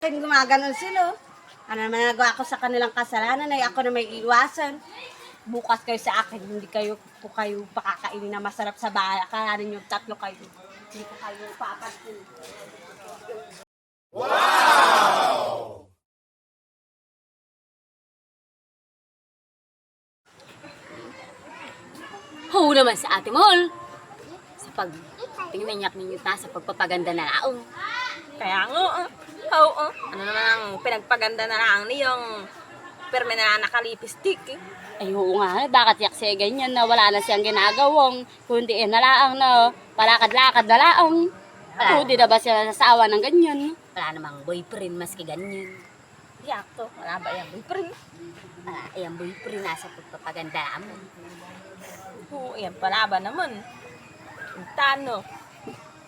Gumaganon sila. Ano naman nagawa ko sa kanilang kasalanan ay ako na may iwasan. Bukas kayo sa akin, hindi kayo po kayo pakakainin na masarap sa bahay. Kakanin yung tatlo kayo. Hindi ko kayo papansin. Oo naman sa ate mall. Sa pag tingnan niyak ninyo ta sa pagpapaganda na laong. Kaya nga, oo. Ano naman ang pinagpaganda na lang niyong perme na nakalipistik eh. Ay oo nga, bakit yak siya ganyan na wala na siyang ginagawang kundi na laang na palakad-lakad na laang. Hindi na ba siya nasasawa ng ganyan? Wala namang boyfriend maski ganyan. Yak to, wala ba yung boyfriend? Wala, yung boyfriend nasa pagpapaganda mo. Oo, yan pala ba naman? Tano.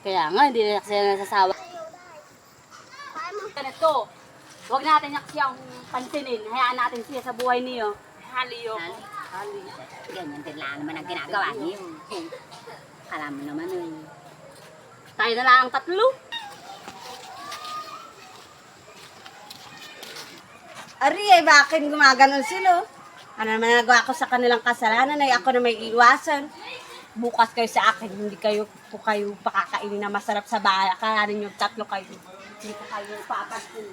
Kaya nga, hindi na siya nasasawa. Ganito, huwag natin yak siyang pansinin. Hayaan natin siya sa buhay niyo. Haliyo. Ganyan din lang naman ang ginagawa niyo. Alam mo naman Tayo na lang ang tatlo. Ari, ay bakit gumaganon sila? Ano naman nagawa ko sa kanilang kasalanan ay ako na may iwasan. Bukas kayo sa akin, hindi kayo po kayo pakakainin na masarap sa bahay. Kakanin yung tatlo kayo. Hindi ko kayo papansin.